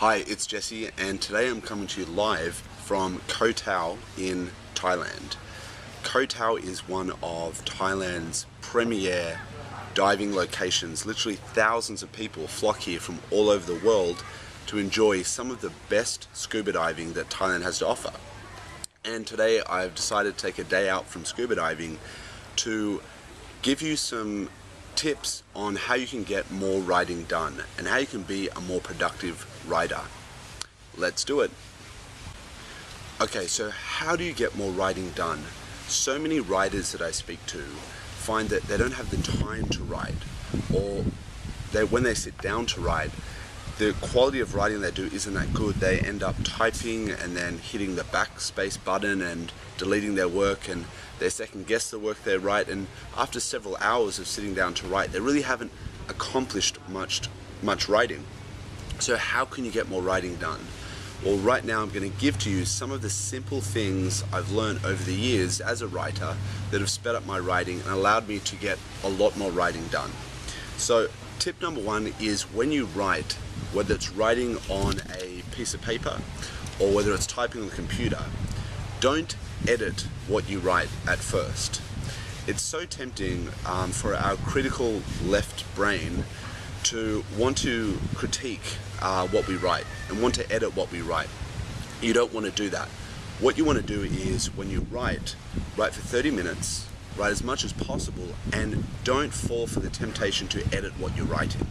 Hi, it's Jesse, and today I'm coming to you live from Koh Tao in Thailand. Koh Tao is one of Thailand's premier diving locations. Literally thousands of people flock here from all over the world to enjoy some of the best scuba diving that Thailand has to offer. And today I've decided to take a day out from scuba diving to give you some tips on how you can get more riding done and how you can be a more productive rider. Let's do it. Okay, so how do you get more riding done? So many riders that I speak to find that they don't have the time to ride, or when they sit down to ride, the quality of riding they do isn't that good. They end up typing and then hitting the backspace button and deleting their work, and they second guess the work they write, and after several hours of sitting down to write, they really haven't accomplished much writing. So how can you get more writing done? Well, right now I'm going to give to you some of the simple things I've learned over the years as a writer that have sped up my writing and allowed me to get a lot more writing done. So tip number one is, when you write, whether it's writing on a piece of paper or whether it's typing on the computer, don't edit what you write at first. It's so tempting for our critical left brain to want to critique what we write and want to edit what we write. You don't want to do that. What you want to do is, when you write for 30 minutes, write as much as possible, and don't fall for the temptation to edit what you're writing.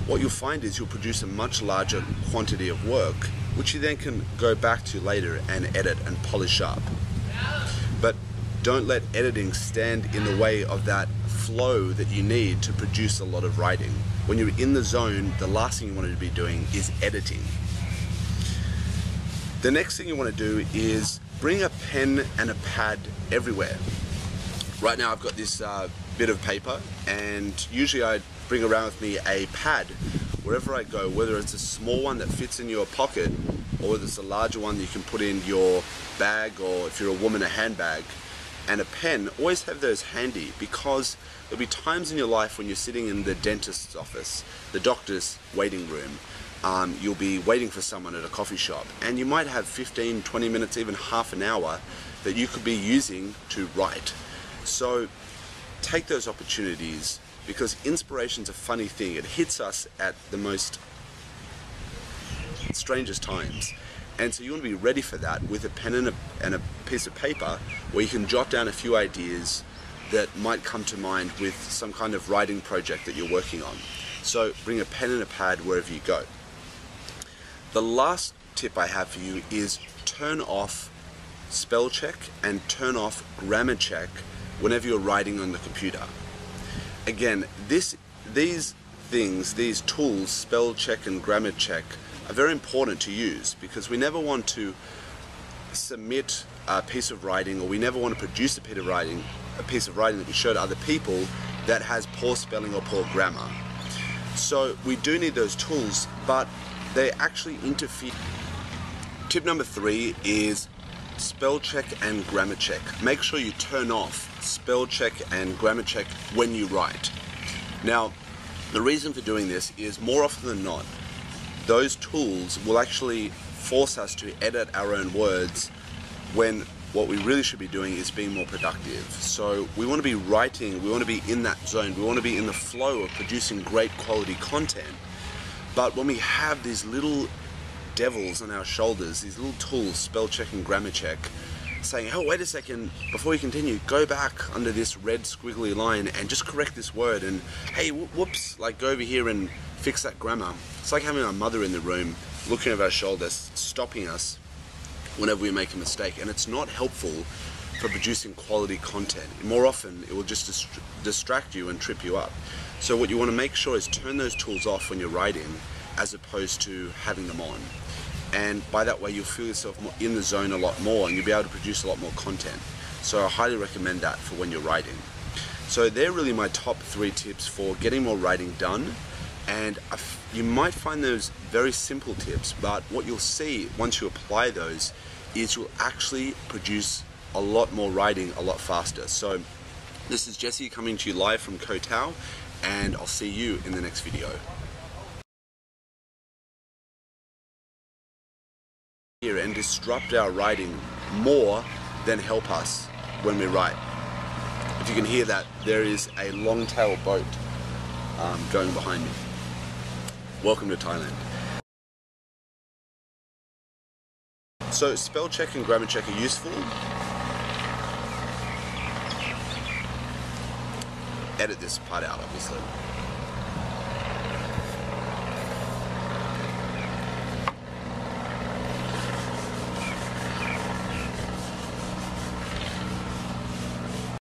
What you'll find is you'll produce a much larger quantity of work, which you then can go back to later and edit and polish up. But don't let editing stand in the way of that flow that you need to produce a lot of writing. When you're in the zone, the last thing you want to be doing is editing. The next thing you want to do is bring a pen and a pad everywhere. Right now I've got this bit of paper, and usually I bring around with me a pad wherever I go, whether it's a small one that fits in your pocket or whether it's a larger one that you can put in your bag, or if you're a woman, a handbag. And a pen, always have those handy, because there'll be times in your life when you're sitting in the dentist's office, the doctor's waiting room, you'll be waiting for someone at a coffee shop, and you might have 15, 20 minutes, even half an hour that you could be using to write. So take those opportunities, because inspiration's a funny thing. It hits us at the most strangest times. And so you want to be ready for that with a pen and a piece of paper, where you can jot down a few ideas that might come to mind with some kind of writing project that you're working on. So bring a pen and a pad wherever you go. The last tip I have for you is turn off spell check and turn off grammar check whenever you're writing on the computer. Again, these things, these tools, spell check and grammar check, are very important to use, because we never want to submit a piece of writing, or we never want to produce a piece of writing that we show to other people that has poor spelling or poor grammar. So we do need those tools, but they actually interfere. Tip number 3 is spell check and grammar check. Make sure you turn off spell check and grammar check when you write. Now, the reason for doing this is, more often than not, those tools will actually force us to edit our own words, when what we really should be doing is being more productive. So we want to be writing, we want to be in that zone, we want to be in the flow of producing great quality content. But when we have these little devils on our shoulders, these little tools, spell check and grammar check, saying, oh, wait a second, before you continue, go back under this red squiggly line and just correct this word, and hey, whoops, like, go over here and fix that grammar. It's like having our mother in the room looking over our shoulders, stopping us whenever we make a mistake, and it's not helpful for producing quality content. More often it will just distract you and trip you up. So what you want to make sure is turn those tools off when you're writing, as opposed to having them on. And by that way you'll feel yourself more in the zone a lot more, and you'll be able to produce a lot more content. So I highly recommend that for when you're writing. So they're really my top 3 tips for getting more writing done. And you might find those very simple tips, but what you'll see once you apply those is you'll actually produce a lot more writing a lot faster. So this is Jesse coming to you live from Koh Tao, and I'll see you in the next video. interfere and disrupt our writing more than help us when we write. If you can hear that, there is a long-tail boat going behind me. Welcome to Thailand. So spell check and grammar check are useful. Edit this part out, obviously.